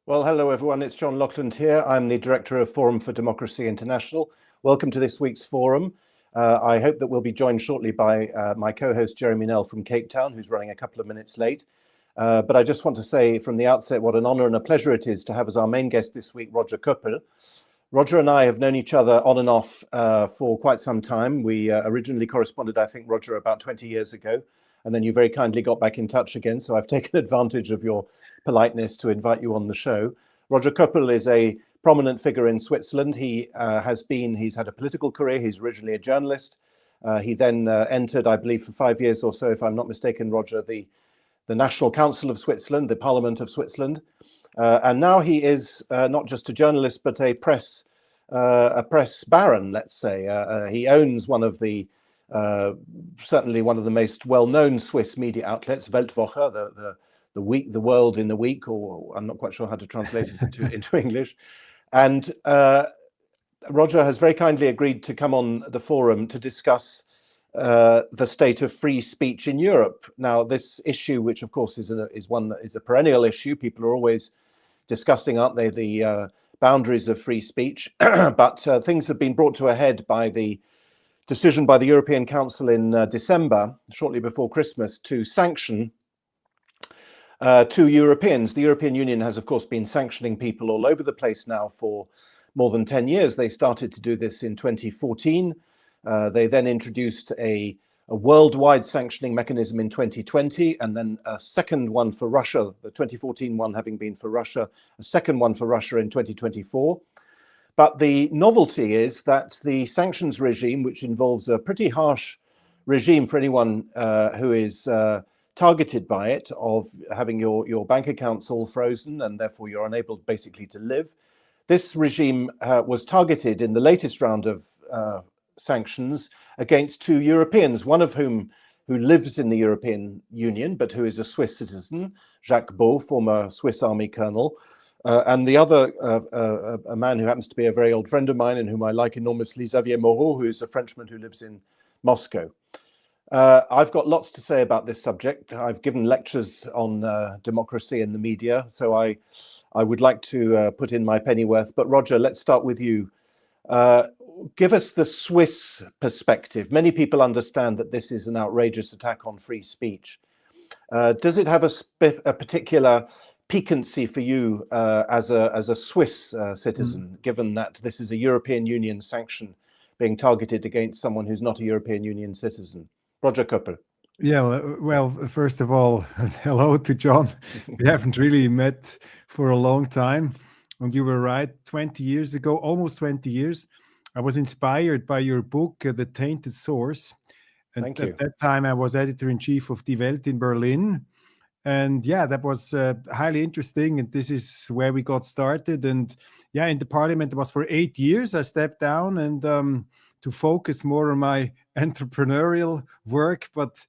Well, hello everyone, it's John Laughland here. I'm the Director of Forum for Democracy International. Welcome to this week's forum. I hope that we'll be joined shortly by my co-host Jeremy Nell from Cape Town, who's running a couple of minutes late. But I just want to say from the outset what an honor and a pleasure it is to have as our main guest this week, Roger Köppel. Roger and I have known each other on and off for quite some time. We originally corresponded, I think, Roger, about 20 years ago. And then you very kindly got back in touch again. So I've taken advantage of your politeness to invite you on the show. Roger Köppel is a prominent figure in Switzerland. He's had a political career. He's originally a journalist. He then entered, I believe, for 5 years or so, if I'm not mistaken, Roger, the National Council of Switzerland, the Parliament of Switzerland. And now he is not just a journalist, but a press baron, let's say. He owns one of the certainly one of the most well-known Swiss media outlets, Weltwoche, the world in the week, or I'm not quite sure how to translate it into English. And Roger has very kindly agreed to come on the forum to discuss the state of free speech in Europe. Now, this issue, which of course is one that is a perennial issue, people are always discussing, aren't they, the boundaries of free speech, but things have been brought to a head by the decision by the European Council in December, shortly before Christmas, to sanction two Europeans. The European Union has, of course, been sanctioning people all over the place now for more than 10 years. They started to do this in 2014. They then introduced a worldwide sanctioning mechanism in 2020, and then a second one for Russia, the 2014 one having been for Russia, a second one for Russia in 2024. But the novelty is that the sanctions regime, which involves a pretty harsh regime for anyone who is targeted by it, of having your bank accounts all frozen and therefore you're unable basically to live. This regime was targeted in the latest round of sanctions against two Europeans, one of whom who lives in the European Union, but who is a Swiss citizen, Jacques Beau, former Swiss Army colonel. And the other, a man who happens to be a very old friend of mine and whom I like enormously, Xavier Moreau, who is a Frenchman who lives in Moscow. I've got lots to say about this subject. I've given lectures on democracy in the media, so I would like to put in my pennyworth. But Roger, let's start with you. Give us the Swiss perspective. Many people understand that this is an outrageous attack on free speech. Does it have a particular piquancy for you as a Swiss citizen, given that this is a European Union sanction being targeted against someone who's not a European Union citizen? Roger Köppel. Yeah, well, first of all, hello to John. We haven't really met for a long time. And you were right, 20 years ago, almost 20 years, I was inspired by your book, The Tainted Source. And Thank you. At that time, I was editor-in-chief of Die Welt in Berlin. And yeah, that was highly interesting. And this is where we got started. And yeah, in the parliament, it was for 8 years. I stepped down and to focus more on my entrepreneurial work. But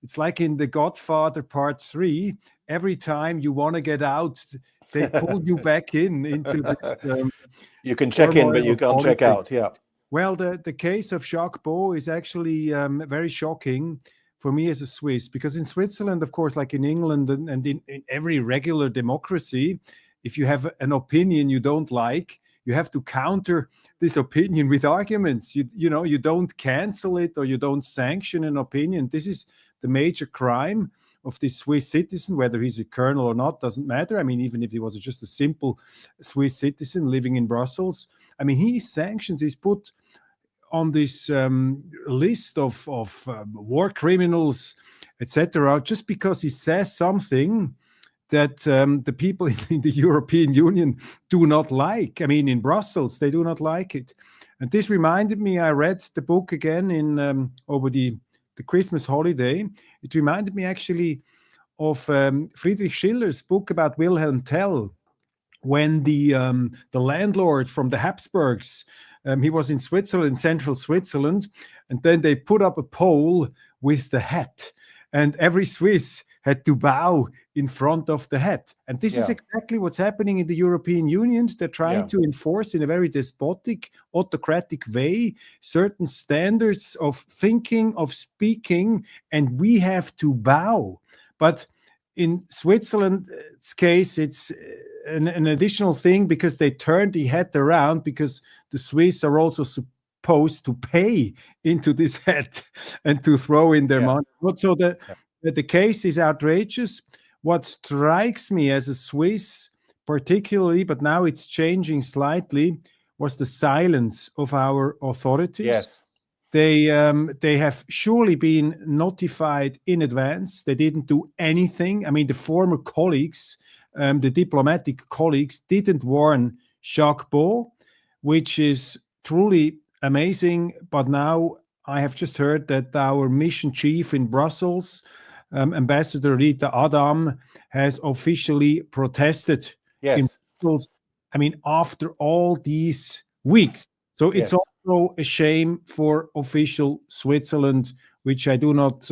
it's like in The Godfather Part 3, every time you want to get out, they pull you back into this. You can check in, but you can't politics. check out. Yeah. Well, the case of Jacques Beau is actually very shocking for me as a Swiss, because in Switzerland, of course, like in England and in every regular democracy, if you have an opinion you don't like, you have to counter this opinion with arguments. You don't cancel it or you don't sanction an opinion. This is the major crime of this Swiss citizen, whether he's a colonel or not, doesn't matter. I mean, even if he was just a simple Swiss citizen living in Brussels, I mean, he's sanctioned, he's put on this list of war criminals, etc., just because he says something that the people in the European Union do not like. I mean, in Brussels, they do not like it. And this reminded me, I read the book again in over the Christmas holiday. It reminded me actually of Friedrich Schiller's book about Wilhelm Tell, when the landlord from the Habsburgs, he was in Switzerland, central Switzerland, and then they put up a pole with the hat, and every Swiss had to bow in front of the hat. And this is exactly what's happening in the European Union. They're trying to enforce in a very despotic, autocratic way certain standards of thinking, of speaking, and we have to bow. But in Switzerland's case, it's an additional thing, because they turned the hat around, because the Swiss are also supposed to pay into this hat and to throw in their money. So the case is outrageous. What strikes me as a Swiss particularly, but now it's changing slightly, was the silence of our authorities. Yes. They have surely been notified in advance. They didn't do anything. I mean, the former colleagues, the diplomatic colleagues, didn't warn Jacques Beau, which is truly amazing. But now I have just heard that our mission chief in Brussels, Ambassador Rita Adam, has officially protested in Brussels. I mean, after all these weeks. So it's also a shame for official Switzerland, which I do not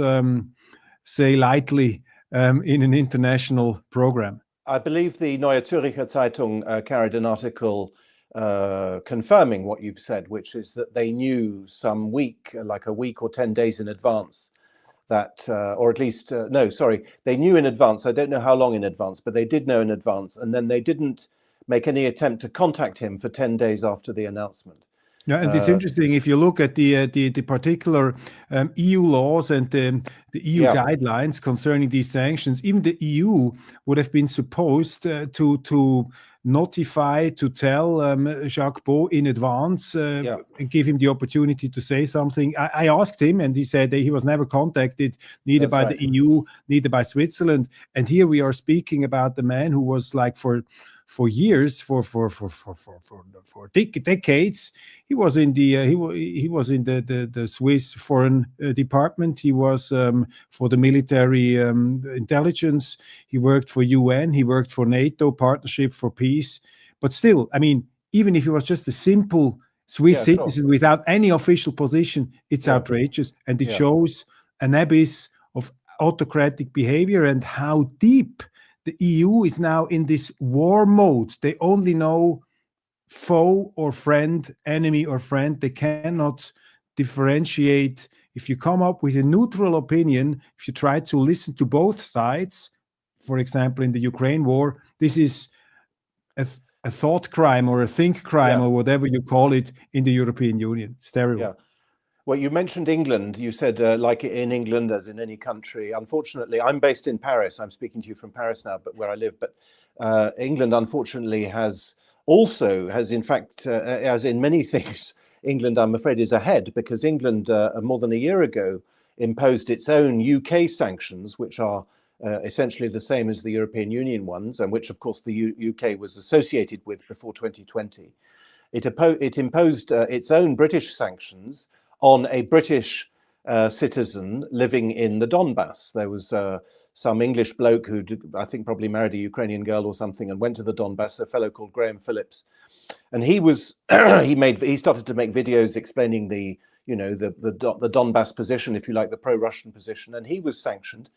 say lightly in an international program. I believe the Neue Zürcher Zeitung carried an article confirming what you've said, which is that they knew some week, like a week or 10 days in advance, that, or at least, they knew in advance. I don't know how long in advance, but they did know in advance. And then they didn't make any attempt to contact him for 10 days after the announcement. Yeah, and it's interesting if you look at the particular EU laws and the EU guidelines concerning these sanctions. Even the EU would have been supposed to notify, to tell Jacques Beau in advance and give him the opportunity to say something. I asked him, and he said that he was never contacted, neither by the EU, neither by Switzerland. And here we are speaking about the man who was like for years, for decades, he was in the he was in the Swiss foreign department. He was for the military intelligence. He worked for UN. He worked for NATO, Partnership for Peace. But still, I mean, even if he was just a simple Swiss citizen without any official position, it's outrageous, and it shows an abyss of autocratic behavior and how deep the EU is now in this war mode. They only know foe or friend, enemy or friend. They cannot differentiate. If you come up with a neutral opinion, if you try to listen to both sides, for example, in the Ukraine war, this is a thought crime or a think crime or whatever you call it in the European Union. It's terrible. Yeah. Well, you mentioned England. You said like in England, as in any country. Unfortunately, I'm based in Paris. I'm speaking to you from Paris now, but where I live. But England, unfortunately, has in fact, as in many things, England, I'm afraid, is ahead, because England, more than a year ago, imposed its own UK sanctions, which are essentially the same as the European Union ones, and which, of course, the UK was associated with before 2020. It imposed its own British sanctions on a British citizen living in the Donbass. There was some English bloke who I think probably married a Ukrainian girl or something and went to the Donbass, a fellow called Graham Phillips. And he was he started to make videos explaining the Donbass position, if you like, the pro-Russian position, and he was sanctioned.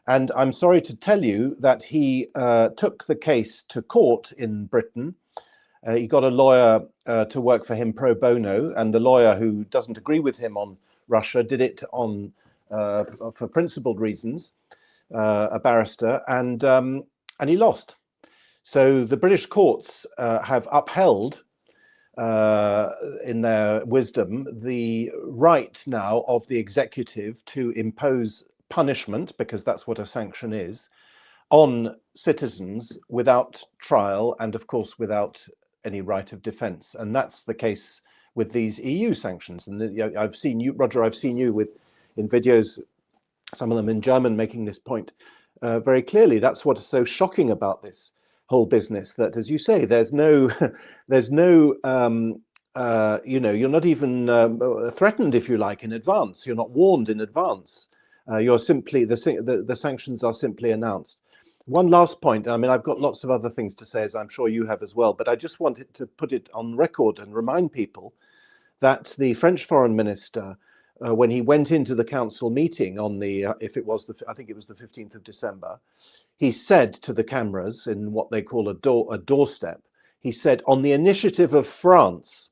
And I'm sorry to tell you that he took the case to court in Britain. He got a lawyer to work for him pro bono, and the lawyer who doesn't agree with him on Russia did it on for principled reasons, a barrister, and he lost. So the British courts have upheld, in their wisdom, the right now of the executive to impose punishment, because that's what a sanction is, on citizens without trial and, of course, without any right of defense. And that's the case with these EU sanctions. And I've seen you, Roger, I've seen you in videos, some of them in German, making this point very clearly. That's what is so shocking about this whole business, that, as you say, there's no you're not even threatened, if you like, in advance. You're not warned in advance. You're simply, the sanctions are simply announced. One last point. I mean, I've got lots of other things to say, as I'm sure you have as well, but I just wanted to put it on record and remind people that the French foreign minister, when he went into the council meeting on the, I think it was the 15th of December, he said to the cameras in what they call a doorstep, he said, on the initiative of France,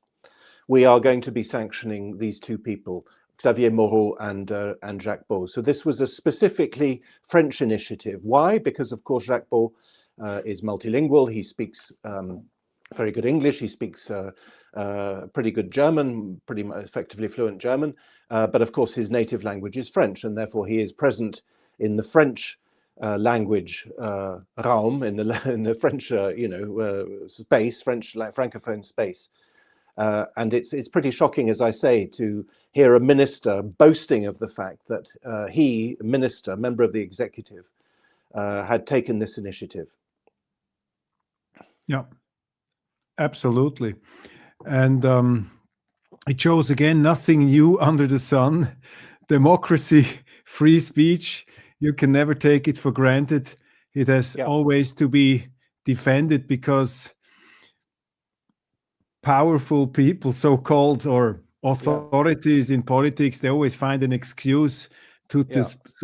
we are going to be sanctioning these two people, Xavier Moreau and Jacques Beau. So this was a specifically French initiative. Why? Because, of course, Jacques Beau is multilingual. He speaks very good English. He speaks pretty good German, pretty effectively fluent German. But of course, his native language is French, and therefore he is present in the French language Raum, in the French space, French francophone space. And it's pretty shocking, as I say, to hear a minister boasting of the fact that he, minister, member of the executive, had taken this initiative. Yeah, absolutely. And it shows again nothing new under the sun. Democracy, free speech, you can never take it for granted. It has always to be defended because powerful people, so-called, or authorities in politics, they always find an excuse to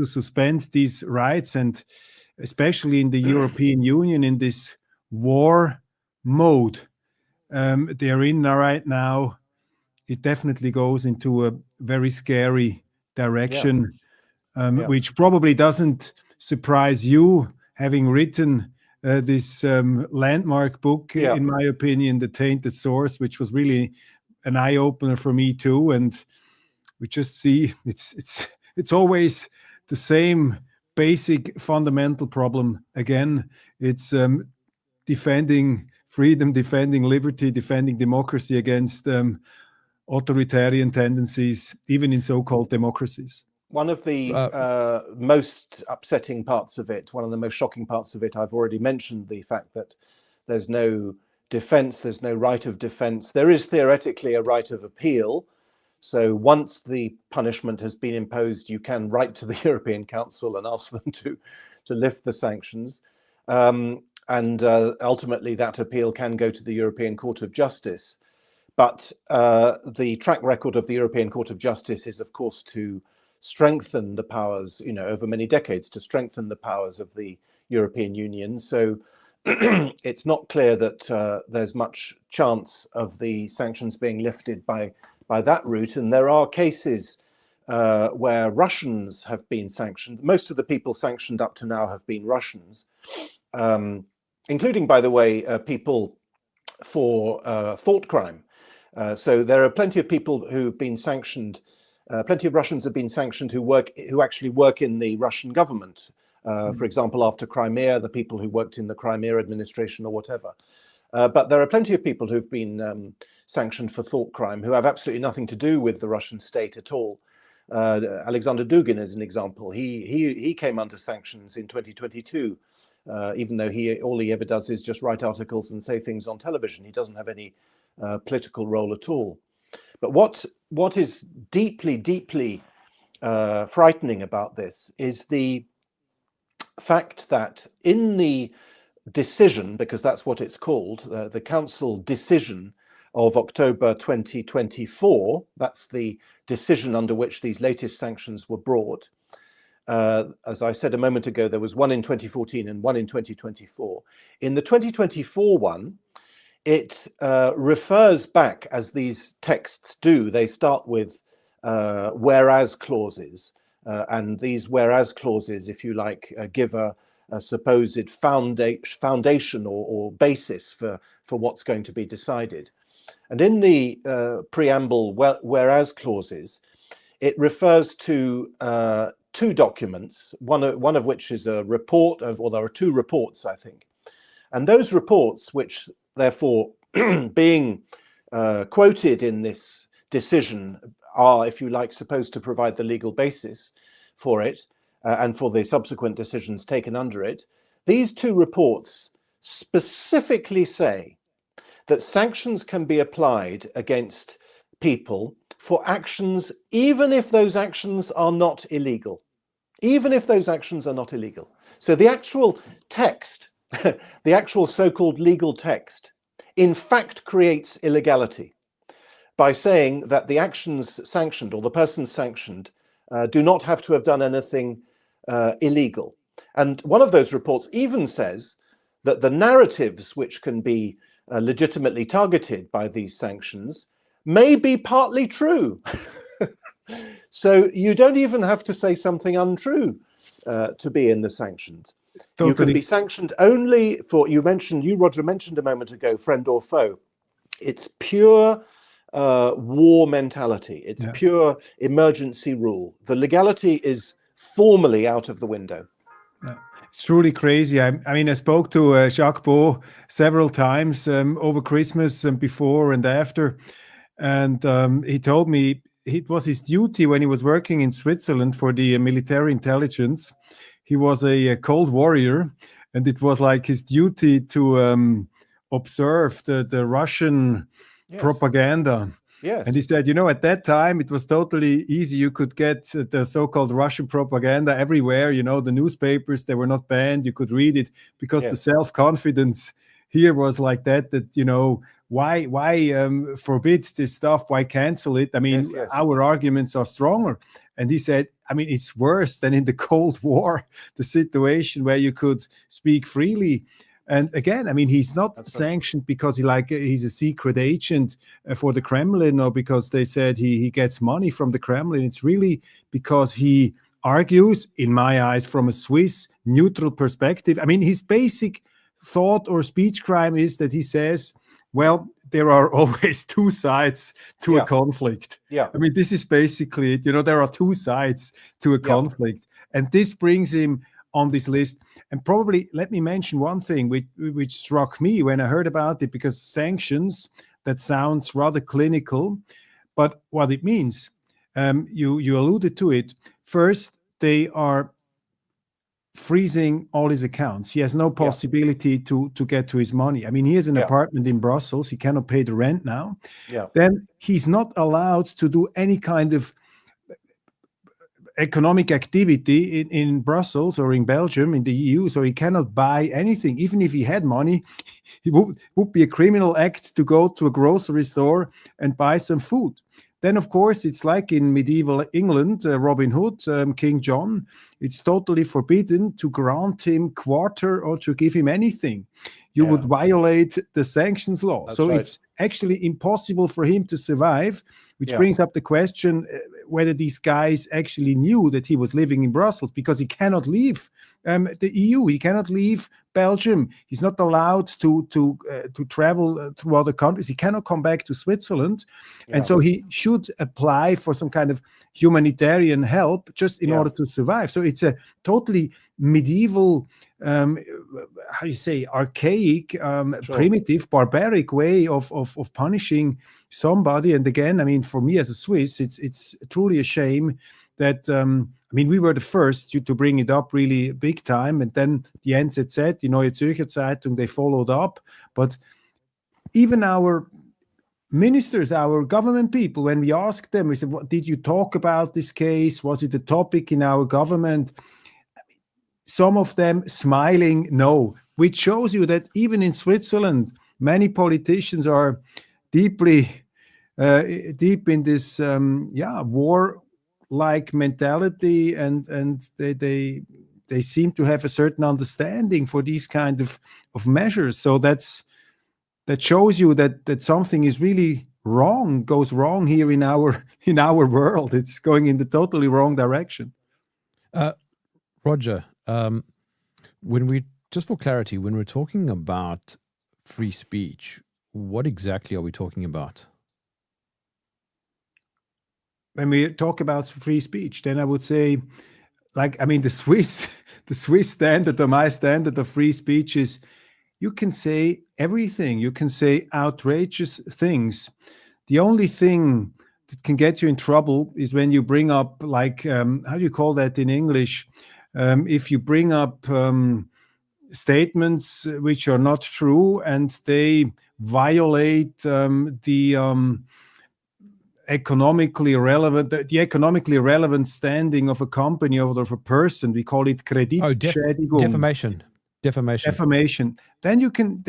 suspend these rights, and especially in the European Union, in this war mode they're in right now, it definitely goes into a very scary direction, which probably doesn't surprise you, having written this landmark book, in my opinion, The Tainted Source, which was really an eye-opener for me too. And we just see it's always the same basic fundamental problem again. It's defending freedom, defending liberty, defending democracy against authoritarian tendencies, even in so-called democracies. One of the most upsetting parts of it, one of the most shocking parts of it, I've already mentioned the fact that there's no defense, there's no right of defense. There is theoretically a right of appeal. So once the punishment has been imposed, you can write to the European Council and ask them to lift the sanctions. And ultimately that appeal can go to the European Court of Justice. But the track record of the European Court of Justice is, of course, to strengthen the powers, over many decades, to strengthen the powers of the European Union. So it's not clear that there's much chance of the sanctions being lifted by that route. And there are cases where Russians have been sanctioned. Most of the people sanctioned up to now have been Russians, including, by the way, people for thought crime. So there are plenty of people who've been sanctioned. Plenty of Russians have been sanctioned who actually work in the Russian government. For example, after Crimea, the people who worked in the Crimea administration or whatever. But there are plenty of people who've been sanctioned for thought crime who have absolutely nothing to do with the Russian state at all. Alexander Dugin is an example. He came under sanctions in 2022, even though all he ever does is just write articles and say things on television. He doesn't have any political role at all. But what is deeply, deeply frightening about this is the fact that in the decision, because that's what it's called, the Council decision of October 2024, that's the decision under which these latest sanctions were brought. As I said a moment ago, there was one in 2014 and one in 2024. In the 2024 one, it refers back, as these texts do. They start with whereas clauses, and these whereas clauses, if you like, give a supposed foundation or basis for what's going to be decided. And in the preamble whereas clauses, it refers to two documents, one of which is a report, or there are two reports, I think. And those reports, which therefore being quoted in this decision, are, if you like, supposed to provide the legal basis for it and for the subsequent decisions taken under it. These two reports specifically say that sanctions can be applied against people for actions, even if those actions are not illegal. Even if those actions are not illegal. So the actual text, the actual so-called legal text, in fact creates illegality by saying that the actions sanctioned, or the persons sanctioned, do not have to have done anything illegal. And one of those reports even says that the narratives which can be legitimately targeted by these sanctions may be partly true. So you don't even have to say something untrue to be in the sanctions. You can Totally. be sanctioned only for, Roger mentioned a moment ago, friend or foe. It's pure war mentality. It's pure emergency rule. The legality is formally out of the window. It's truly crazy. I mean, I spoke to Jacques Beau several times over Christmas and before and after. And he told me it was his duty when he was working in Switzerland for the military intelligence. He was a Cold Warrior, and it was like his duty to observe the Russian propaganda. Yes. And he said, at that time, it was totally easy. You could get the so-called Russian propaganda everywhere. The newspapers, they were not banned. You could read it because the self-confidence here was like that, why forbid this stuff? Why cancel it? I mean, our arguments are stronger. And he said, I mean, it's worse than in the Cold War, the situation where you could speak freely. And again, I mean, he's not sanctioned because he's a secret agent for the Kremlin, or because they said he gets money from the Kremlin. It's really because he argues, in my eyes, from a Swiss neutral perspective. I mean, his basic thought or speech crime is that he says, well, there are always two sides to a conflict. Yeah. I mean, this is basically it. There are two sides to a conflict. And this brings him on this list. And probably let me mention one thing which struck me when I heard about it, because sanctions, that sounds rather clinical, but what it means, you alluded to it. First, they are freezing all his accounts. He has no possibility to get to his money. I mean, he has an apartment in Brussels. He cannot pay the rent now. Then he's not allowed to do any kind of economic activity in Brussels or in Belgium, in the EU, so he cannot buy anything. Even if he had money, it would be a criminal act to go to a grocery store and buy some food. Then, of course, it's like in medieval England, Robin Hood, King John, it's totally forbidden to grant him quarter or to give him anything. You would violate the sanctions law. That's so right. It's actually impossible for him to survive, which brings up the question whether these guys actually knew that he was living in Brussels, because he cannot leave the EU. He cannot leave Belgium. He's not allowed to travel through other countries. He cannot come back to Switzerland. And so he should apply for some kind of humanitarian help just in order to survive. So it's a totally medieval, archaic, primitive, barbaric way of punishing somebody. And again, I mean, for me as a Swiss, it's truly a shame that, we were the first to bring it up really big time. And then the NZZ, Neue Zürcher Zeitung, they followed up. But even our ministers, our government people, when we asked them, we said, what did you talk about this case? Was it a topic in our government? Some of them smiling, no, which shows you that even in Switzerland, many politicians are deep in this war-like mentality, and they seem to have a certain understanding for these kind of measures. So that shows you that something is really wrong, goes wrong here in our world. It's going in the totally wrong direction. Roger, just for clarity, when we're talking about free speech, what exactly are we talking about? When we talk about free speech, then I would say, the Swiss standard, or my standard of free speech is, you can say everything. You can say outrageous things. The only thing that can get you in trouble is when you bring up, how do you call that in English? If you bring up statements which are not true and they violate the economically relevant standing of a company or of a person, we call it Kreditschädigung. Defamation. Then you can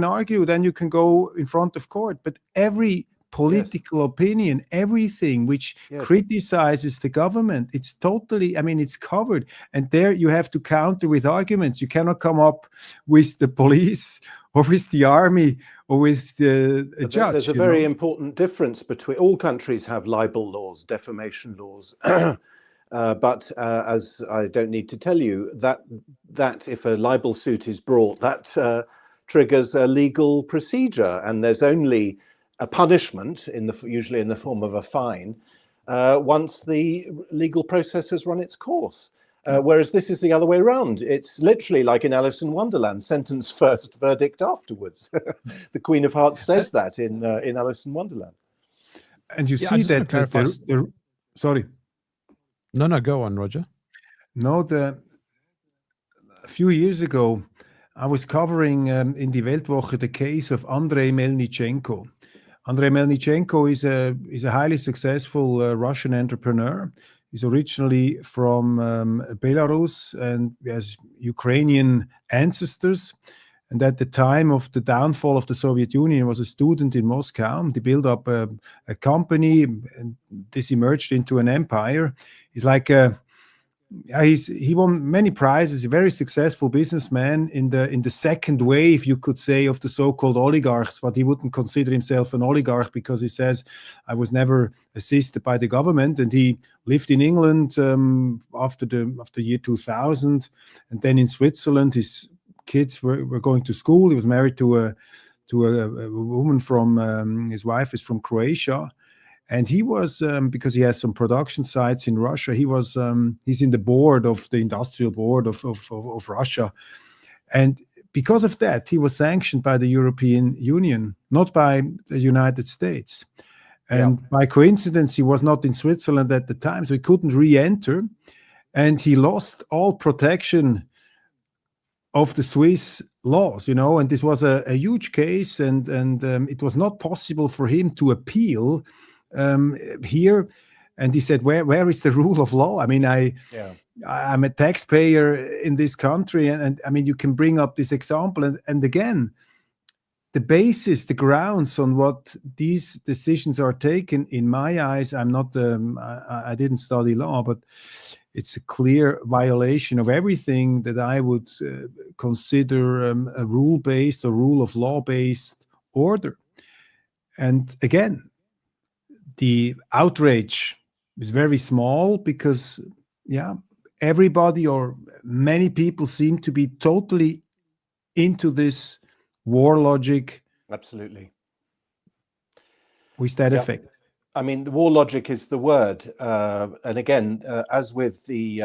argue. Then you can go in front of court. But every political opinion, everything which criticizes the government, it's totally, it's covered. And there you have to counter with arguments. You cannot come up with the police or with the army or with the judge. There's a very important difference between all countries have libel laws, defamation laws. But as I don't need to tell you, that if a libel suit is brought, that triggers a legal procedure, and there's only a punishment, usually in the form of a fine, once the legal process has run its course. Whereas this is the other way around. It's literally like in Alice in Wonderland, sentence first, verdict afterwards. The Queen of Hearts says that in Alice in Wonderland. And you see that sorry. No, go on, Roger. No, a few years ago, I was covering in Die Weltwoche the case of Andrei Melnichenko. Andrei Melnichenko is a highly successful Russian entrepreneur. He's originally from Belarus and has Ukrainian ancestors. And at the time of the downfall of the Soviet Union, he was a student in Moscow. They built up a company, and this emerged into an empire. He's like he won many prizes. A very successful businessman in the second wave, you could say, of the so-called oligarchs. But he wouldn't consider himself an oligarch because he says, "I was never assisted by the government." And he lived in England after the year 2000, and then in Switzerland. His kids were going to school. He was married to a woman from his wife is from Croatia. And he was, because he has some production sites in Russia, he's in the board of the industrial board of Russia. And because of that, he was sanctioned by the European Union, not by the United States. And by coincidence, he was not in Switzerland at the time, so he couldn't re-enter. And he lost all protection of the Swiss laws, and this was a huge case, and it was not possible for him to appeal here. And he said, where is the rule of law? I mean, I'm a taxpayer in this country, and I mean, you can bring up this example, and again, the basis, the grounds on what these decisions are taken, in my eyes, I'm not, I didn't study law, but it's a clear violation of everything that I would consider a rule-based or rule of law-based order. And again, the outrage is very small because, everybody or many people seem to be totally into this war logic. Absolutely. With that effect. I mean, the war logic is the word. And again, as with the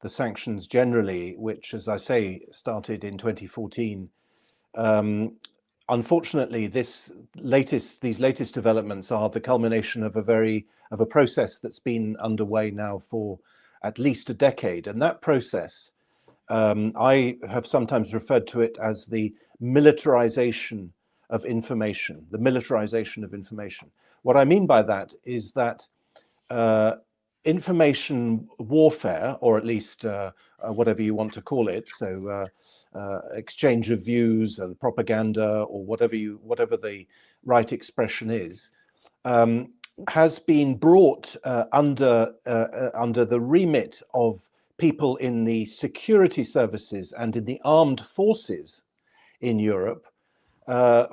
sanctions generally, which, as I say, started in 2014, unfortunately, these latest developments are the culmination of a process that's been underway now for at least a decade. And that process, I have sometimes referred to it as the militarization of information, What I mean by that is that information warfare, or at least whatever you want to call it, so exchange of views and propaganda, or whatever the right expression is, has been brought under the remit of people in the security services and in the armed forces in Europe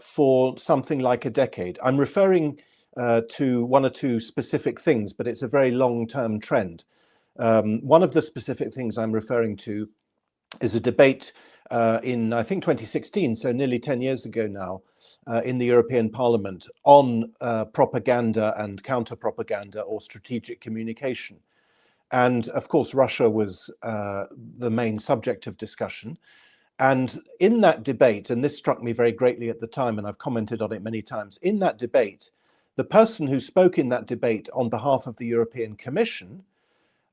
for something like a decade. I'm referring to one or two specific things, but it's a very long-term trend. One of the specific things I'm referring to is a debate in, I think, 2016, so nearly 10 years ago now, in the European Parliament on propaganda and counter-propaganda or strategic communication. And of course, Russia was the main subject of discussion. And in that debate, and this struck me very greatly at the time, and I've commented on it many times, in that debate, the person who spoke in that debate on behalf of the European Commission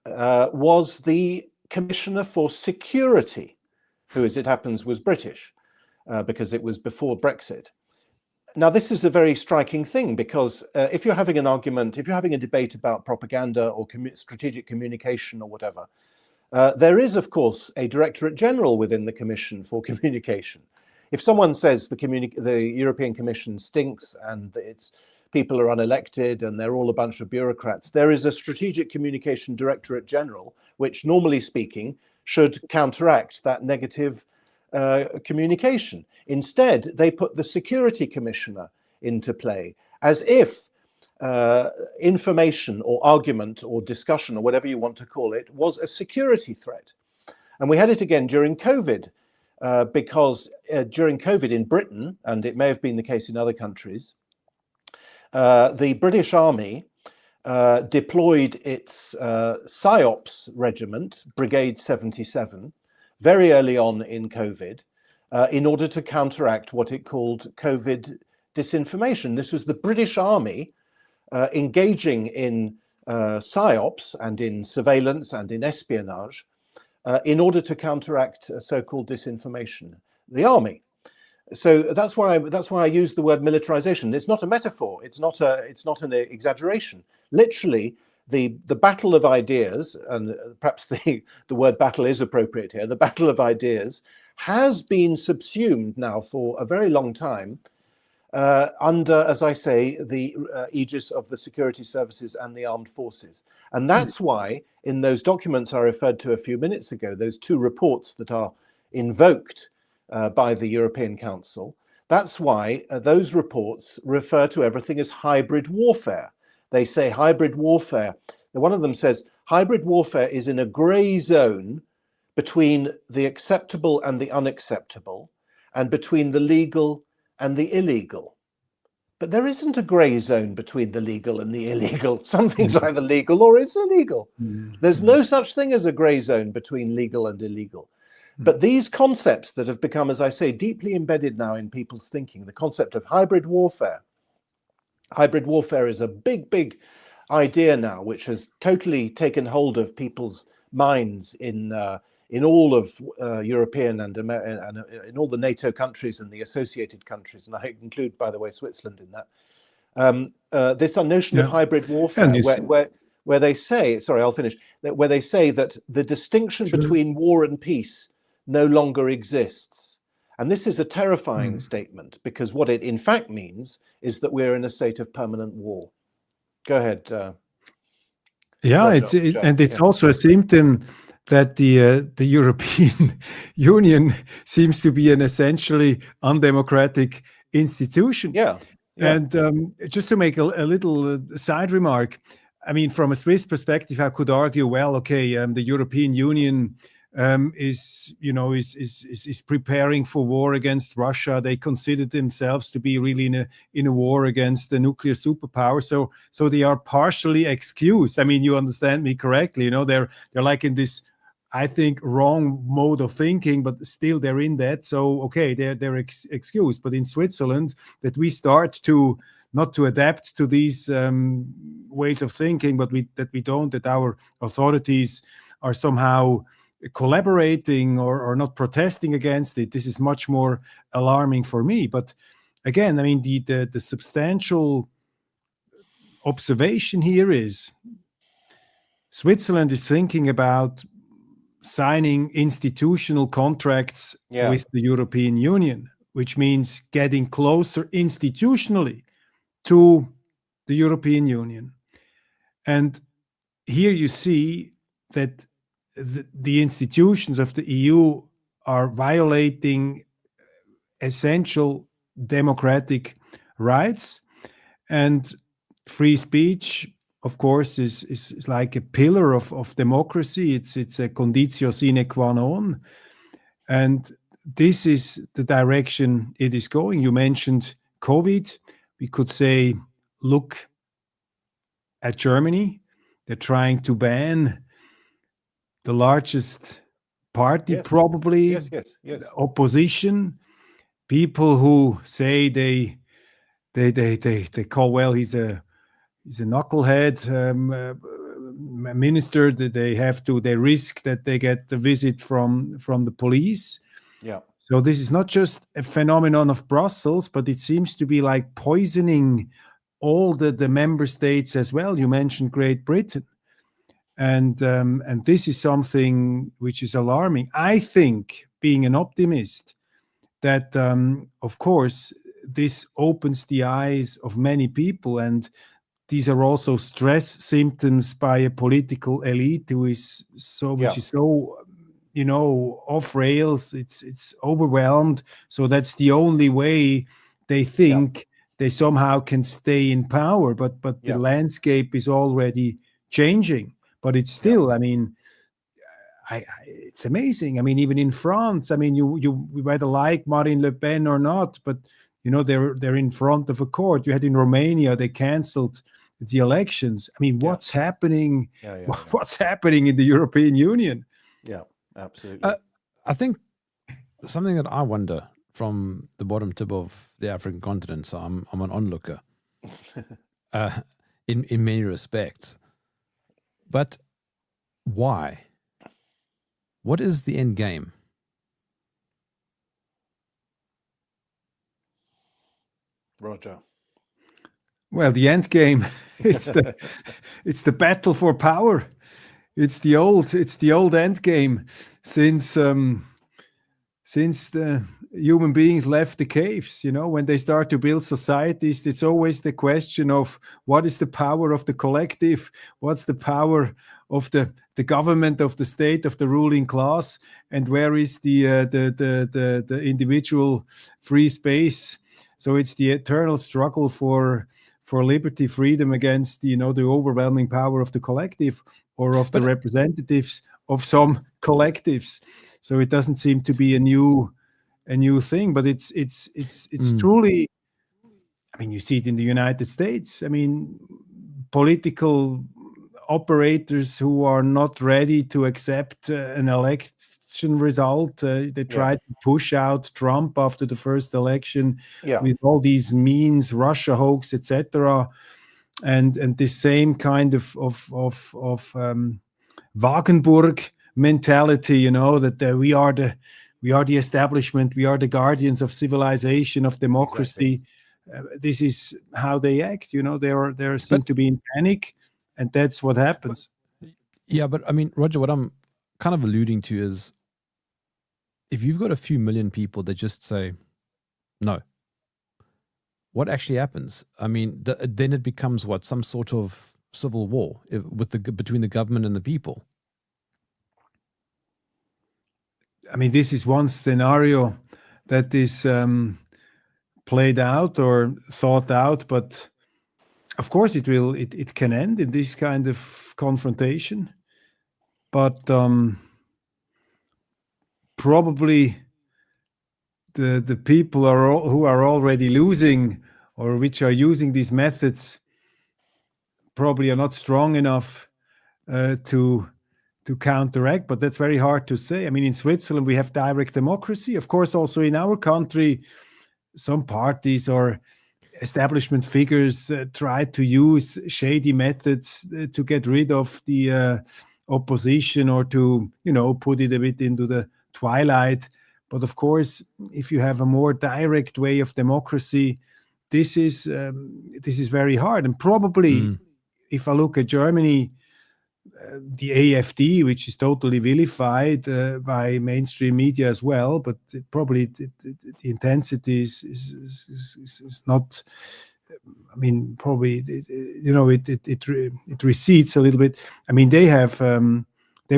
was the Commissioner for Security, who, as it happens, was British, because it was before Brexit. Now, this is a very striking thing, because if you're having an argument, if you're having a debate about propaganda or strategic communication or whatever, there is, of course, a Directorate General within the Commission for Communication. If someone says the European Commission stinks and its people are unelected and they're all a bunch of bureaucrats, there is a Strategic Communication Directorate General, which, normally speaking, should counteract that negative communication. Instead, they put the Security Commissioner into play, as if information or argument or discussion or whatever you want to call it was a security threat. And we had it again during COVID, because during COVID in Britain, and it may have been the case in other countries, the British Army deployed its PSYOPs regiment, Brigade 77, very early on in COVID, in order to counteract what it called COVID disinformation. This was the British Army engaging in PSYOPs and in surveillance and in espionage in order to counteract so-called disinformation. The army. So that's why I use the word militarization. It's not a metaphor. It's not an exaggeration. Literally, the battle of ideas, and perhaps the word battle is appropriate here. The battle of ideas has been subsumed now for a very long time under, as I say, the aegis of the security services and the armed forces. And that's why in those documents I referred to a few minutes ago, those two reports that are invoked by the European Council, that's why those reports refer to everything as hybrid warfare. They say hybrid warfare. One of them says hybrid warfare is in a grey zone between the acceptable and the unacceptable, and between the legal and the illegal. But there isn't a grey zone between the legal and the illegal. Something's either legal or it's illegal. There's no such thing as a grey zone between legal and illegal. But these concepts that have become, as I say, deeply embedded now in people's thinking, the concept of hybrid warfare is a big, big idea now, which has totally taken hold of people's minds in all of European and in all the NATO countries and the associated countries, and I include, by the way, Switzerland in that. This notion of hybrid warfare, where they say, sorry, I'll finish, where they say that the distinction between war and peace no longer exists. And this is a terrifying statement, because what it in fact means is that we're in a state of permanent war. Go ahead. It's also a symptom that the European Union seems to be an essentially undemocratic institution. And just to make a little side remark, I mean, from a Swiss perspective, I could argue, well, okay, the European Union is preparing for war against Russia. They consider themselves to be really in a war against the nuclear superpower. So they are partially excused. I mean, you understand me correctly. You know, they're like in this, I think, wrong mode of thinking, but still they're in that. So okay, they're excused. But in Switzerland, that we start to not to adapt to these ways of thinking, but that our authorities are somehow collaborating or not protesting against it. This is much more alarming for me. But again, I mean, the substantial observation here is Switzerland is thinking about signing institutional contracts with the European Union, which means getting closer institutionally to the European Union. And here you see that the institutions of the EU are violating essential democratic rights, and free speech, of course, is like a pillar of democracy. It's a conditio sine qua non, and this is the direction it is going. You mentioned COVID. We could say, look at Germany. They're trying to ban the largest party, probably, opposition. People who say they call, well, he's a knucklehead minister, that they risk that they get the visit from the police. So this is not just a phenomenon of Brussels, but it seems to be like poisoning all the member states as well. You mentioned Great Britain. And this is something which is alarming. I think, being an optimist, that of course this opens the eyes of many people, and these are also stress symptoms by a political elite which is so off rails. It's overwhelmed. So that's the only way they think they somehow can stay in power, but the landscape is already changing. But it's still, I mean, it's amazing. I mean, even in France, I mean, you whether like Marine Le Pen or not, but you know, they're in front of a court. You had in Romania, they canceled the elections. I mean, what's happening? What's happening in the European Union? Yeah, absolutely. I think something that I wonder from the bottom tip of the African continent, so I'm an onlooker in many respects. But why? What is the end game? Roger. Well, the end game, it's the battle for power. It's the old end game since the human beings left the caves. You know, when they start to build societies, it's always the question of what is the power of the collective, what's the power of the government, of the state, of the ruling class, and where is the individual free space. So it's the eternal struggle for liberty, freedom against the overwhelming power of the collective or of the representatives of some collectives. So it doesn't seem to be a new thing, but it's truly. I mean, you see it in the United States. I mean, political operators who are not ready to accept an election result. They tried to push out Trump after the first election with all these means, Russia hoax, etc. And this same kind of Wagenburg mentality, you know, that we are the establishment, we are the guardians of civilization, of democracy. Exactly. This is how they act. You know, they seem to be in panic. And that's what happens. But I mean, Roger, what I'm kind of alluding to is if you've got a few million people that just say no, what actually happens? I mean, then it becomes what? Some sort of civil war between the government and the people. I mean, this is one scenario that is played out or thought out, but of course, it can end in this kind of confrontation, but probably the people who are already losing or which are using these methods probably are not strong enough to counteract. But that's very hard to say. I mean, in Switzerland we have direct democracy. Of course, also in our country, some parties or establishment figures try to use shady methods to get rid of the opposition or to, put it a bit into the twilight. But of course, if you have a more direct way of democracy, this is very hard. And probably, if I look at Germany, the AfD, which is totally vilified by mainstream media as well, but the intensity is not. I mean, probably it recedes a little bit. I mean, they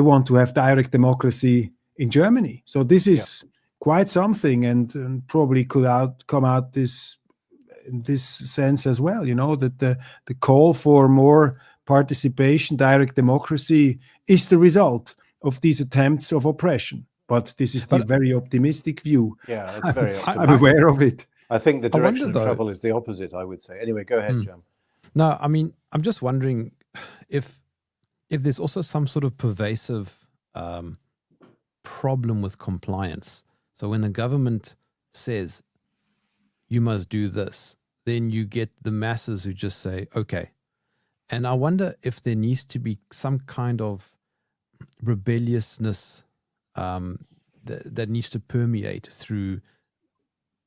want to have direct democracy in Germany, so this is quite something, and probably could come out in this sense as well. You know, that the call for more participation, direct democracy, is the result of these attempts of oppression. But this is the very optimistic view. Yeah, it's very optimistic. I'm aware of it. I think the direction of travel is the opposite, I would say. Anyway, go ahead, Jam. No, I mean, I'm just wondering if there's also some sort of pervasive problem with compliance. So when the government says you must do this, then you get the masses who just say, okay. And I wonder if there needs to be some kind of rebelliousness that needs to permeate through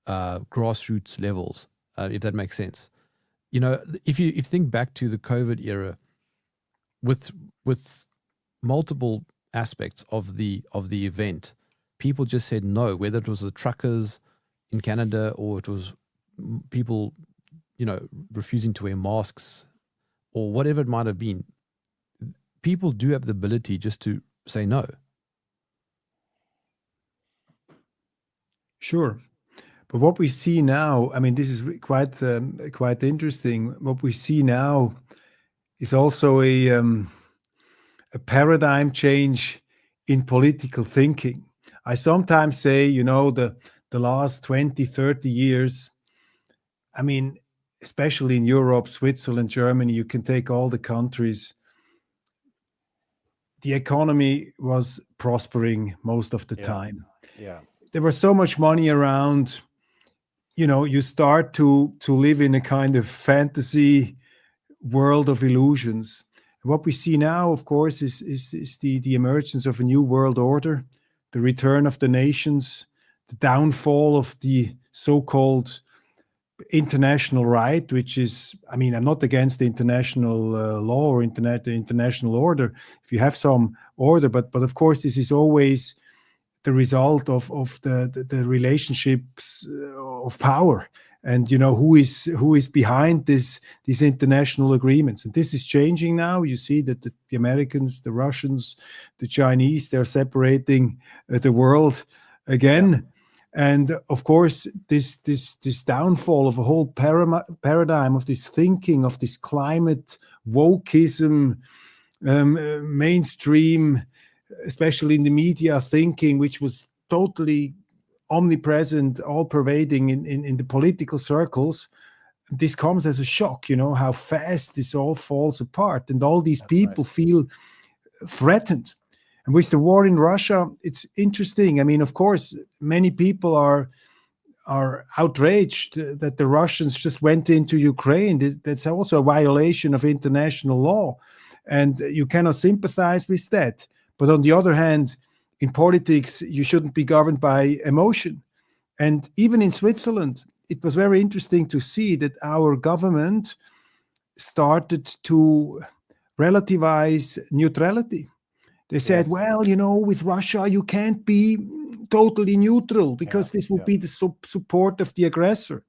grassroots levels, if that makes sense. You know, if you think back to the COVID era, with multiple aspects of the event, people just said no, whether it was the truckers in Canada or it was people, refusing to wear masks or whatever it might have been. People do have the ability just to say no. Sure. But what we see now, I mean, this is quite interesting. What we see now is also a paradigm change in political thinking. I sometimes say, the last 20, 30 years, I mean, especially in Europe, Switzerland, Germany, you can take all the countries. The economy was prospering most of the time. Yeah. There was so much money around, you start to live in a kind of fantasy world of illusions. What we see now, of course, is the emergence of a new world order, the return of the nations, the downfall of the so-called international right, which is, I mean, I'm not against the international law or the international order, if you have some order, but of course, this is always the result of the relationships of power. And who is behind these international agreements, and this is changing now. You see that the Americans, the Russians, the Chinese, they're separating the world again. Yeah. And of course, this downfall of a whole paradigm of this thinking, of this climate wokeism, mainstream, especially in the media thinking, which was totally omnipresent, all-pervading in the political circles. This comes as a shock, how fast this all falls apart, and all these people feel threatened. And with the war in Russia, it's interesting. I mean, of course, many people are outraged that the Russians just went into Ukraine. That's also a violation of international law, and you cannot sympathize with that. But on the other hand, in politics, you shouldn't be governed by emotion. And even in Switzerland, it was very interesting to see that our government started to relativize neutrality. They said, well, with Russia, you can't be totally neutral because this would be the support of the aggressor.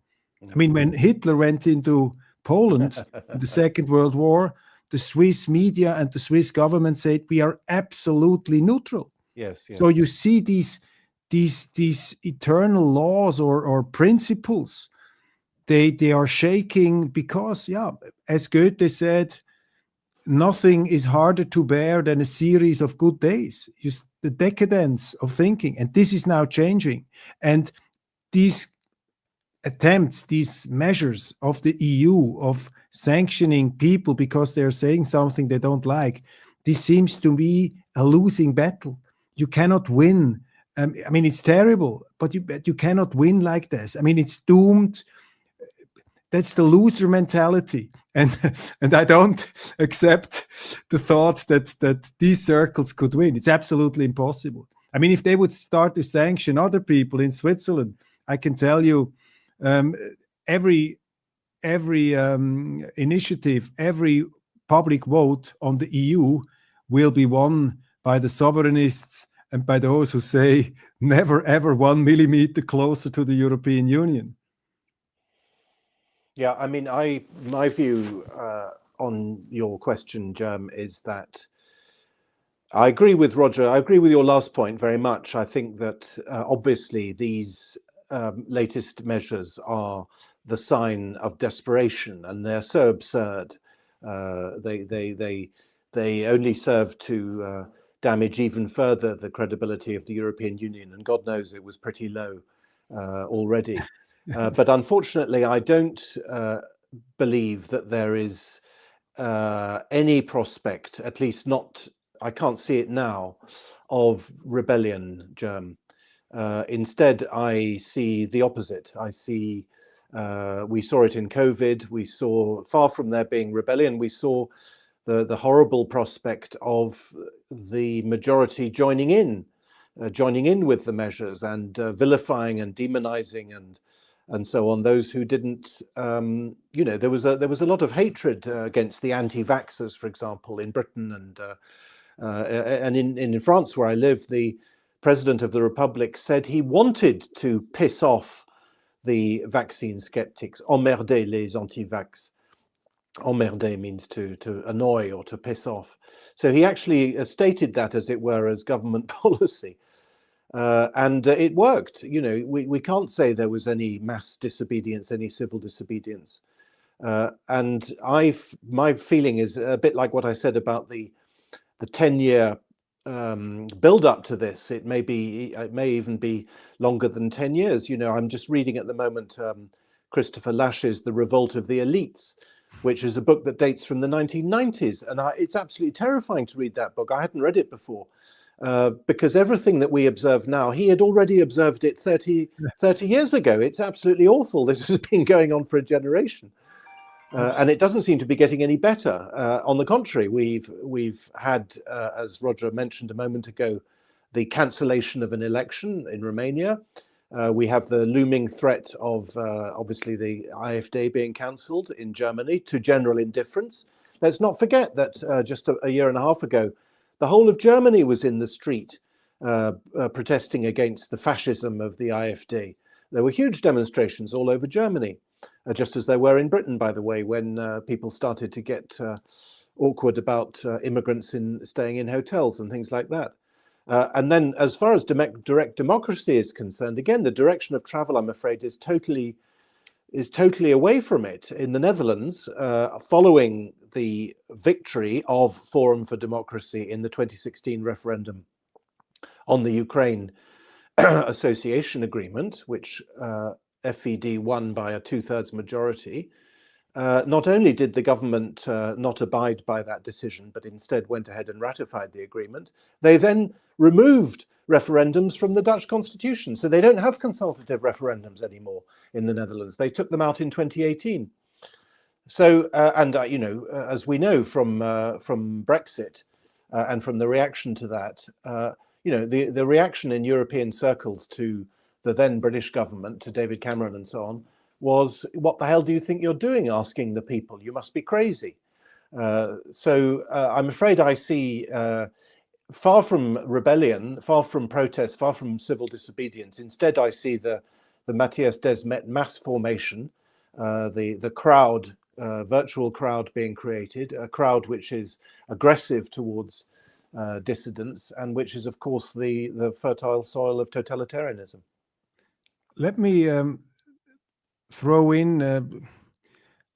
I mean, when Hitler went into Poland in the Second World War, the Swiss media and the Swiss government said, we are absolutely neutral. Yes. So you see these eternal laws or principles, they are shaking because, as Goethe said, nothing is harder to bear than a series of good days. The decadence of thinking, and this is now changing. And these attempts, these measures of the EU of sanctioning people because they're saying something they don't like, this seems to be a losing battle. You cannot win. I mean, it's terrible, but you cannot win like this. I mean, it's doomed. That's the loser mentality. And I don't accept the thought that these circles could win. It's absolutely impossible. I mean, if they would start to sanction other people in Switzerland, I can tell you every initiative, every public vote on the EU will be won by the sovereignists and by those who say never ever 1 millimeter closer to the European Union. Yeah, I mean, my view on your question, Germ, is that I agree with Roger. I agree with your last point very much. I think that obviously these latest measures are the sign of desperation, and they're so absurd. They only serve to damage even further the credibility of the European Union, and God knows it was pretty low already. But unfortunately, I don't believe that there is any prospect, at least not, I can't see it now, of rebellion, Germ. Instead, I see the opposite. I see, we saw it in COVID. We saw, far from there being rebellion, we saw the horrible prospect of the majority joining in with the measures and vilifying and demonizing and so on those who didn't. There was a lot of hatred against the anti-vaxxers, for example, in Britain and in France, where I live. The President of the Republic said he wanted to piss off the vaccine skeptics, emmerder les anti-vax. Emmerder means to annoy or to piss off. So he actually stated that, as it were, as government policy. And it worked. You know, we can't say there was any mass disobedience, any civil disobedience. And my feeling is a bit like what I said about the 10-year build up to this. It may even be longer than 10 years. You know, I'm just reading at the moment Christopher Lash's The Revolt of the Elites, which is a book that dates from the 1990s. And it's absolutely terrifying to read that book. I hadn't read it before because everything that we observe now, he had already observed it 30 years ago. It's absolutely awful. This has been going on for a generation. And it doesn't seem to be getting any better. On the contrary, we've had, as Roger mentioned a moment ago, the cancellation of an election in Romania. We have the looming threat of obviously the AfD being cancelled in Germany to general indifference. Let's not forget that just a year and a half ago, the whole of Germany was in the street protesting against the fascism of the AfD. There were huge demonstrations all over Germany. Just as there were in Britain, by the way, when people started to get awkward about immigrants staying in hotels and things like that. And then as far as direct democracy is concerned, again, the direction of travel, I'm afraid, is totally away from it. In the Netherlands, following the victory of Forum for Democracy in the 2016 referendum on the Ukraine association agreement, which FED won by a 2/3 majority. Not only did the government not abide by that decision, but instead went ahead and ratified the agreement, they then removed referendums from the Dutch constitution. So they don't have consultative referendums anymore in the Netherlands. They took them out in 2018. So, you know, as we know from Brexit and from the reaction to that, you know, the reaction in European circles to the then British government, to David Cameron and so on, was, what the hell do you think you're doing asking the people? You must be crazy. So I'm afraid I see, far from rebellion, far from protest, far from civil disobedience, instead I see the Matthias Desmet mass formation, the crowd, virtual crowd being created, a crowd which is aggressive towards dissidents and which is, of course, the fertile soil of totalitarianism. Let me throw in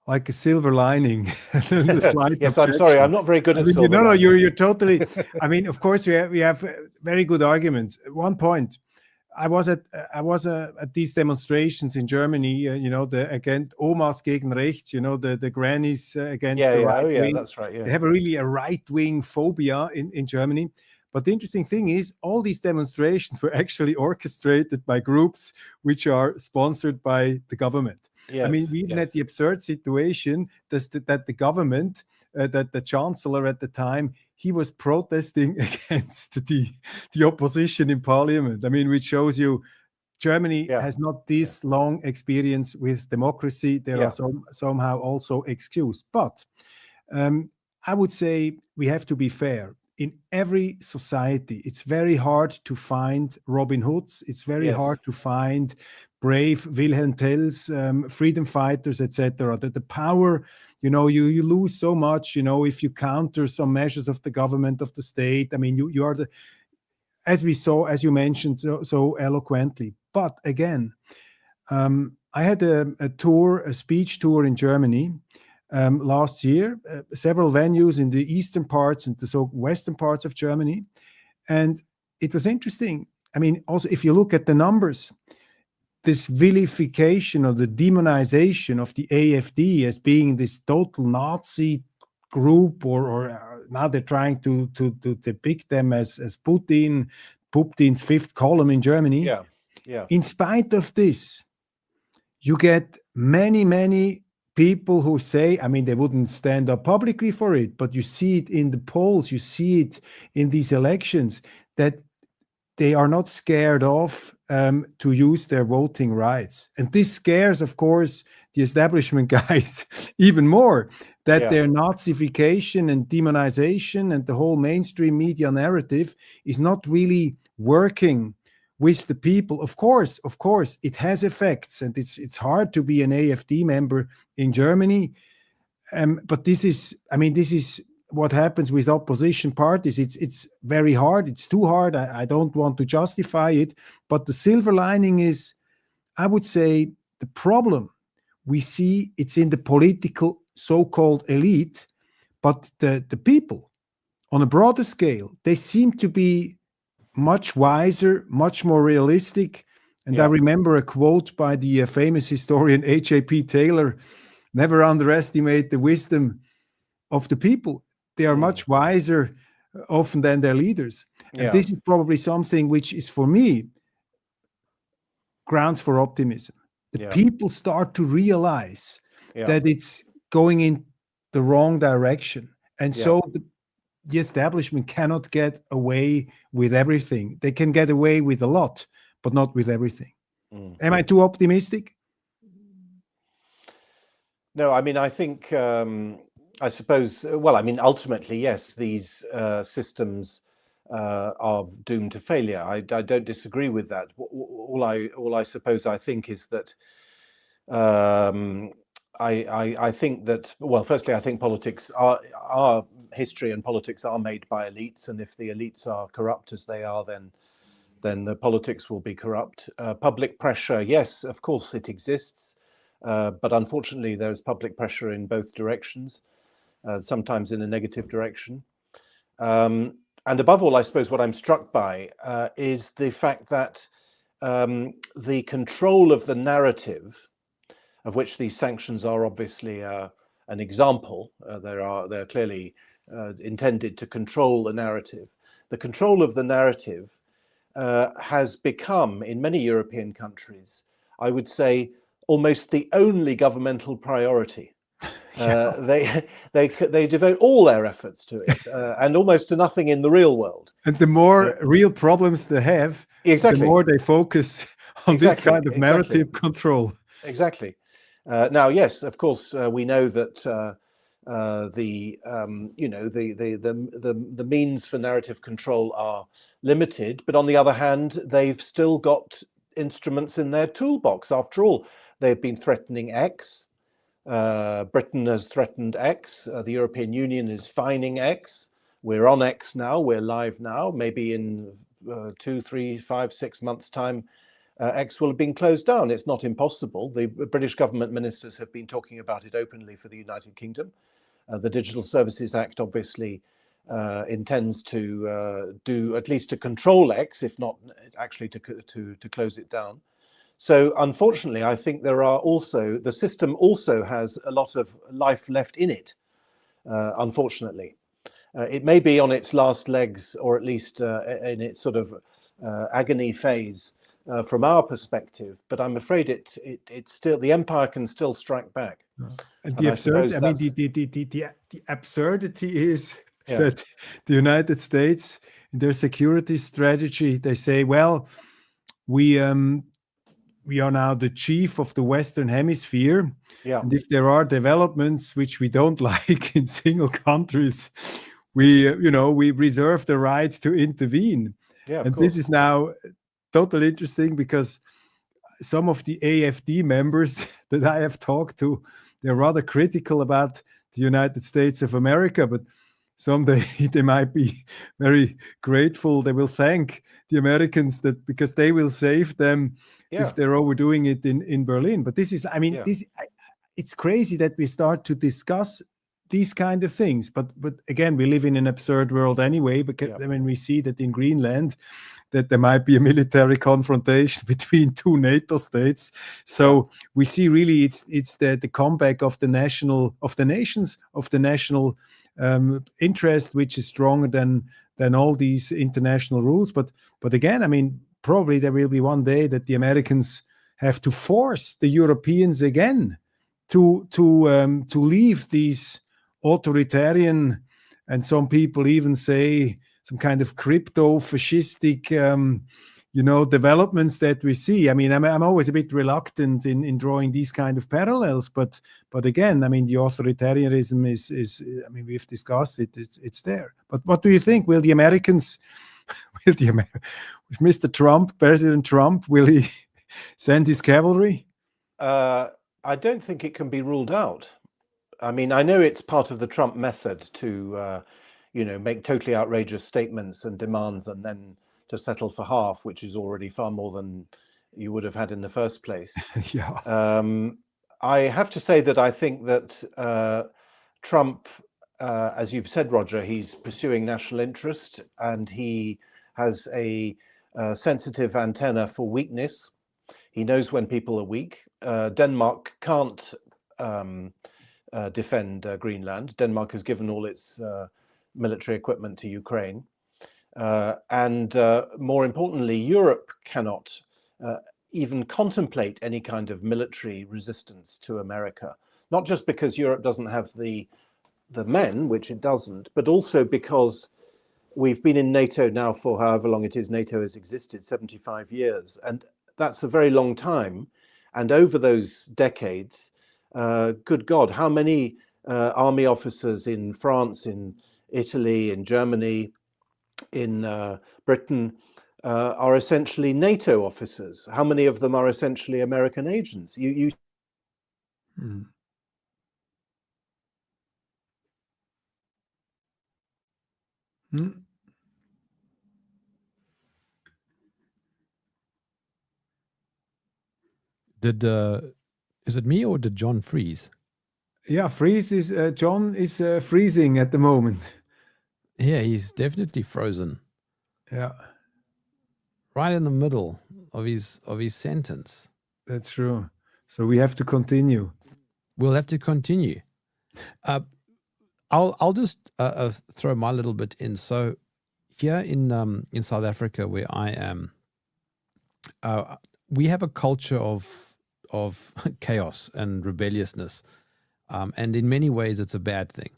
like a silver lining. Yes, I'm sorry, I'm not very good at silver lining. No, you're totally. I mean, of course, we have very good arguments. One point, I was at these demonstrations in Germany. You know, against Omas gegen rechts. You know, the grannies against the right wing. That's right. Yeah. They have a right wing phobia in Germany. But the interesting thing is, all these demonstrations were actually orchestrated by groups which are sponsored by the government. Yes, I mean, we even had the absurd situation that the government, that the chancellor at the time, he was protesting against the opposition in parliament. I mean, which shows you Germany has not this long experience with democracy. There are somehow also excused. But I would say we have to be fair. In every society, it's very hard to find Robin Hoods. It's very hard to find brave Wilhelm Tells, freedom fighters, etc. That the power, you know, you lose so much, you know, if you counter some measures of the government, of the state. I mean, you are as we saw, as you mentioned so eloquently. But again, I had a speech tour in Germany. Last year, several venues in the eastern parts and the western parts of Germany. And it was interesting. I mean, also, if you look at the numbers, this vilification or the demonization of the AfD as being this total Nazi group, or now they're trying to depict them as Putin's fifth column in Germany. In spite of this, you get many people who say, I mean, they wouldn't stand up publicly for it, but you see it in the polls, you see it in these elections, that they are not scared off to use their voting rights. And this scares, of course, the establishment guys even more, that their Nazification and demonization and the whole mainstream media narrative is not really working with the people. Of course, it has effects, and it's hard to be an AfD member in Germany. But this is what happens with opposition parties. It's very hard. It's too hard. I don't want to justify it. But the silver lining is, I would say, the problem we see, it's in the political so-called elite, but the people on a broader scale, they seem to be much wiser, much more realistic. And I remember a quote by the famous historian H.A.P. Taylor: never underestimate the wisdom of the people. They are much wiser often than their leaders. And this is probably something which is, for me, grounds for optimism. The people start to realize that it's going in the wrong direction. And so the establishment cannot get away with everything. They can get away with a lot, but not with everything. Am I too optimistic? No, I mean, I think, I suppose, well, I mean, ultimately, yes, these systems are doomed to failure. I don't disagree with that. All I suppose I think is that I think that, well, firstly, I think politics are history and politics are made by elites, and if the elites are corrupt as they are, then the politics will be corrupt. Public pressure, yes, of course it exists, but unfortunately there's public pressure in both directions, sometimes in a negative direction. And above all, I suppose what I'm struck by is the fact that the control of the narrative, of which these sanctions are obviously an example, they're clearly intended to control the narrative. The control of the narrative has become, in many European countries, I would say, almost the only governmental priority. They devote all their efforts to it, and almost to nothing in the real world. And the more real problems they have, the more they focus on this kind of narrative control. Exactly. Now, yes, of course, we know that the means for narrative control are limited, but on the other hand, they've still got instruments in their toolbox. After all, they've been threatening X. Britain has threatened X. The European Union is fining X. We're on X now. We're live now. Maybe in 2, 3, 5, 6 months' time, X will have been closed down. It's not impossible. The British government ministers have been talking about it openly for the United Kingdom. The Digital Services Act obviously intends to do at least to control X, if not actually to close it down. So unfortunately, I think the system also has a lot of life left in it, unfortunately. It may be on its last legs, or at least in its sort of agony phase from our perspective, but I'm afraid it's still, the empire can still strike back. And the absurdity is that the United States, in their security strategy, they say, well, we are now the chief of the Western Hemisphere. And if there are developments which we don't like in single countries, we reserve the right to intervene. And this is now totally interesting, because some of the AfD members that I have talked to, they're rather critical about the United States of America, but someday they might be very grateful. They will thank the Americans because they will save them if they're overdoing it in Berlin. But this is, I mean, it's crazy that we start to discuss these kind of things. But again, we live in an absurd world anyway, because when we see that in Greenland, that there might be a military confrontation between two NATO states. So we see really it's the comeback of the national interest, which is stronger than all these international rules. But again, I mean, probably there will be one day that the Americans have to force the Europeans again to leave these authoritarian, and some people even say some kind of crypto-fascistic, developments that we see. I mean, I'm always a bit reluctant in drawing these kind of parallels, but again, I mean, the authoritarianism is I mean, we've discussed it. It's there. But what do you think? Will the Americans, with Mr. Trump, President Trump, will he send his cavalry? I don't think it can be ruled out. I mean, I know it's part of the Trump method to, make totally outrageous statements and demands and then to settle for half, which is already far more than you would have had in the first place. Yeah. I have to say that I think that Trump, as you've said, Roger, he's pursuing national interest and he has a sensitive antenna for weakness. He knows when people are weak. Denmark can't defend Greenland. Denmark has given all its military equipment to Ukraine. And more importantly, Europe cannot even contemplate any kind of military resistance to America, not just because Europe doesn't have the men, which it doesn't, but also because we've been in NATO now for however long it is NATO has existed, 75 years. And that's a very long time. And over those decades, good God, how many army officers in France, in Italy, in Germany, in Britain are essentially NATO officers? How many of them are essentially American agents? Mm. Mm. Is it me or did John freeze? Yeah, John is freezing at the moment. Yeah, he's definitely frozen. Yeah, Right in the middle of his sentence. that's true. So we have to continue. We'll have to continue. I'll just throw my little bit in. So here in South Africa, where I am, we have a culture of chaos and rebelliousness, and in many ways it's a bad thing,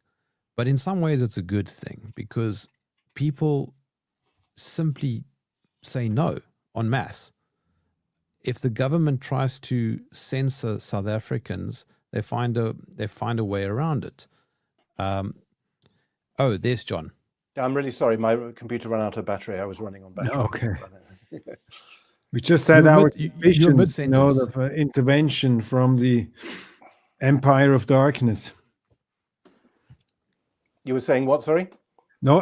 but in some ways it's a good thing because people simply say no en masse. If the government tries to censor South Africans, they find a way around it. Oh, there's John. I'm really sorry, my computer ran out of battery. I was running on battery. Okay. We just had our suspicions, of intervention from the Empire of Darkness. You were saying what, sorry? No,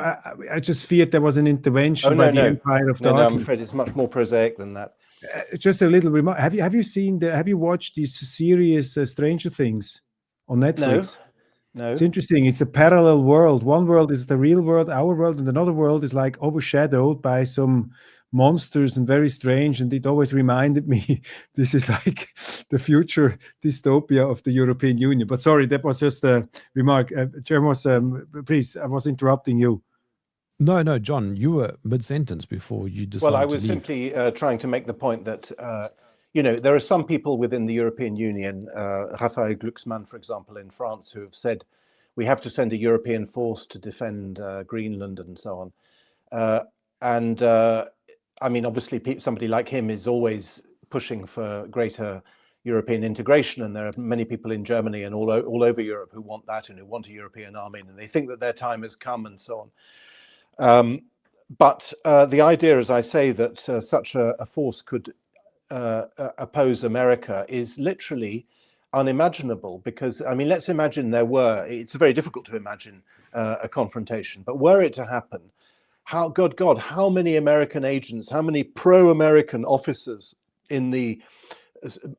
I just feared there was an intervention by the Empire of Darkness. No, I'm afraid it's much more prosaic than that. Just a little remark. Have you watched this series Stranger Things on Netflix? No. It's interesting. It's a parallel world. One world is the real world, our world, and another world is like overshadowed by some monsters and very strange. And it always reminded me this is like the future dystopia of the European Union. But sorry, that was just a remark. Please, I was interrupting you. No, John, you were mid-sentence before you decided. Well, I was simply trying to make the point that, there are some people within the European Union, Raphael Glucksmann, for example, in France, who have said we have to send a European force to defend Greenland and so on. I mean, obviously, somebody like him is always pushing for greater European integration, and there are many people in Germany and all over Europe who want that and who want a European army, and they think that their time has come and so on. But the idea, as I say, that such a force could oppose America is literally unimaginable, because, I mean, let's imagine it's very difficult to imagine a confrontation, but were it to happen, good God, how many American agents, how many pro-American officers in the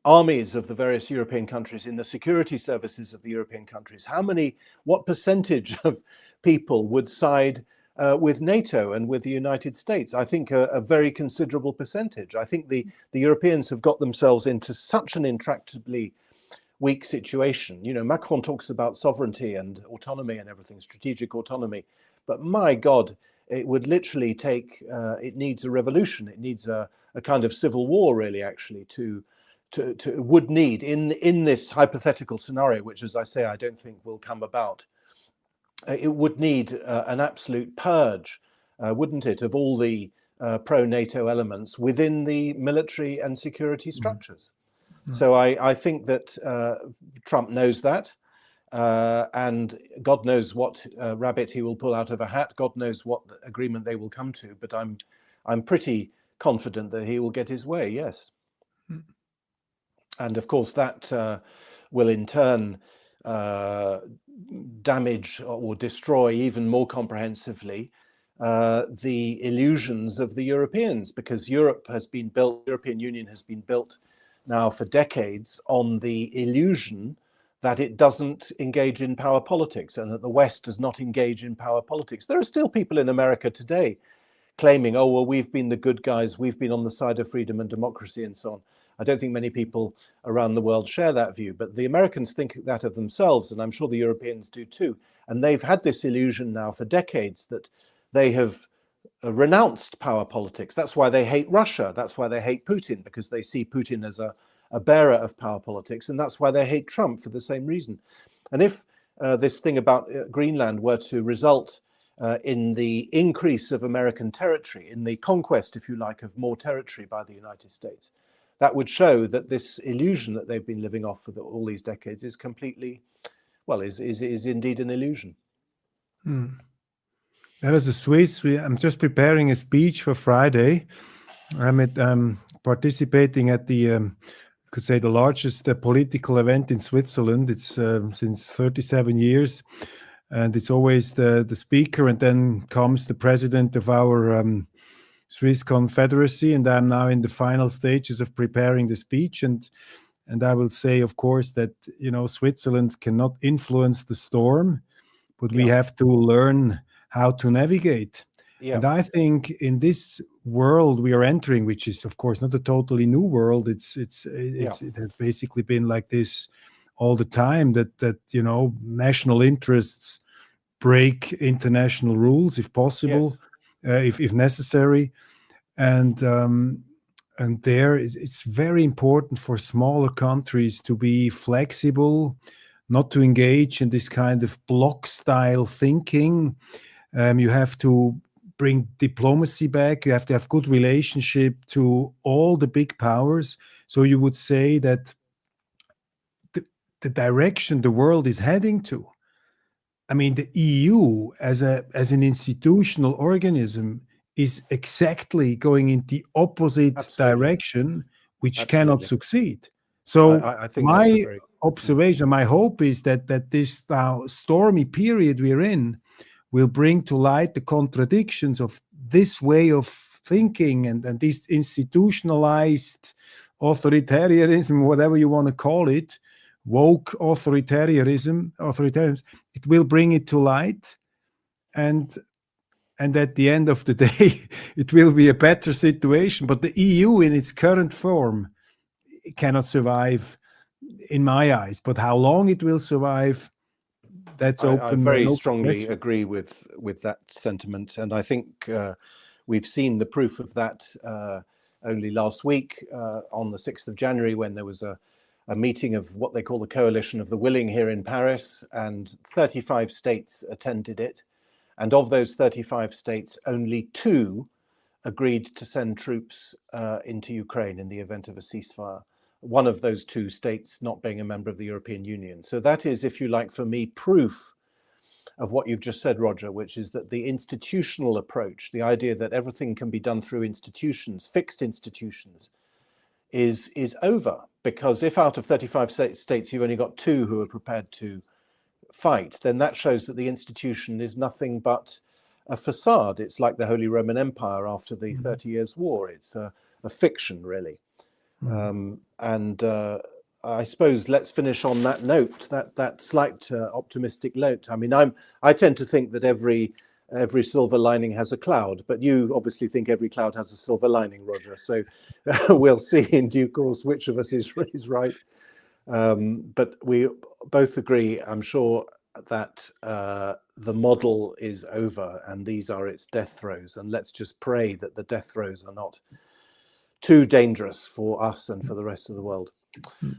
armies of the various European countries, in the security services of the European countries, what percentage of people would side with NATO and with the United States? I think a very considerable percentage. I think the Europeans have got themselves into such an intractably weak situation. Macron talks about sovereignty and autonomy and everything, strategic autonomy, but my God, it would literally take, it needs a revolution. It needs a kind of civil war, really, actually, would need in this hypothetical scenario, which, as I say, I don't think will come about. It would need an absolute purge, wouldn't it, of all the pro-NATO elements within the military and security structures. Mm. So I think that Trump knows that, and God knows what rabbit he will pull out of a hat. God knows what agreement they will come to. But I'm pretty confident that he will get his way. Yes, and of course that will in turn damage or destroy even more comprehensively the illusions of the Europeans, because European Union has been built now for decades on the illusion that it doesn't engage in power politics and that the West does not engage in power politics. There are still people in America today claiming, oh, well, we've been the good guys, we've been on the side of freedom and democracy and so on. I don't think many people around the world share that view, but the Americans think that of themselves, and I'm sure the Europeans do too. And they've had this illusion now for decades that they have renounced power politics. That's why they hate Russia. That's why they hate Putin, because they see Putin as a bearer of power politics. And that's why they hate Trump, for the same reason. And if this thing about Greenland were to result in the increase of American territory, in the conquest, if you like, of more territory by the United States, that would show that this illusion that they've been living off for all these decades is completely, well, is indeed an illusion. And as a Swiss, I'm just preparing a speech for Friday. I'm participating at the, could say, the largest political event in Switzerland. It's since 37 years. And it's always the speaker, and then comes the president of our Swiss Confederacy. And I'm now in the final stages of preparing the speech. And I will say, of course, that, you know, Switzerland cannot influence the storm, but we have to learn how to navigate. And I think in this world we are entering, which is, of course, not a totally new world. It has basically been like this all the time, that you know, national interests break international rules if possible, if necessary, and there it's very important for smaller countries to be flexible, not to engage in this kind of block style thinking. You have to bring diplomacy back. You have to have good relationship to all the big powers. So you would say that the direction the world is heading to, I mean, the EU as an institutional organism is exactly going in the opposite direction, which cannot succeed. So I think my observation, my hope is that this now stormy period we're in will bring to light the contradictions of this way of thinking and this institutionalized authoritarianism, whatever you want to call it, woke authoritarianism. It will bring it to light, and at the end of the day, it will be a better situation. But the EU in its current form cannot survive, in my eyes. But how long it will survive, that's open. I very strongly agree with that sentiment, and I think we've seen the proof of that only last week on the 6th of January, when there was a meeting of what they call the Coalition of the Willing here in Paris, and 35 states attended it. And of those 35 states, only 2 agreed to send troops into Ukraine in the event of a ceasefire. One of those 2 states not being a member of the European Union. So that is, if you like, for me, proof of what you've just said, Roger, which is that the institutional approach, the idea that everything can be done through institutions, fixed institutions, is over. Because if out of 35 states you've only got 2 who are prepared to fight, then that shows that the institution is nothing but a facade. It's like the Holy Roman Empire after the 30 Years' War. It's a fiction, really. And I suppose let's finish on that note, that slight optimistic note. I mean, I tend to think that every silver lining has a cloud, but you obviously think every cloud has a silver lining, Roger. So we'll see in due course which of us is right. But we both agree, I'm sure, that the model is over and these are its death throes. And let's just pray that the death throes are not too dangerous for us and for the rest of the world.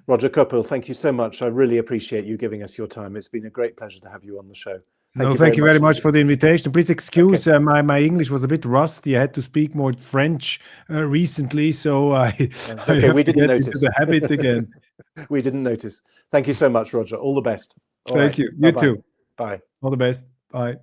Roger Köppel, thank you so much. I really appreciate you giving us your time. It's been a great pleasure to have you on the show. Thank you very much for the invitation. Please excuse my English was a bit rusty. I had to speak more French recently, so I we didn't notice. Into the habit again. We didn't notice. Thank you so much, Roger. All the best. Thank you. You too. Bye. All the best. Bye.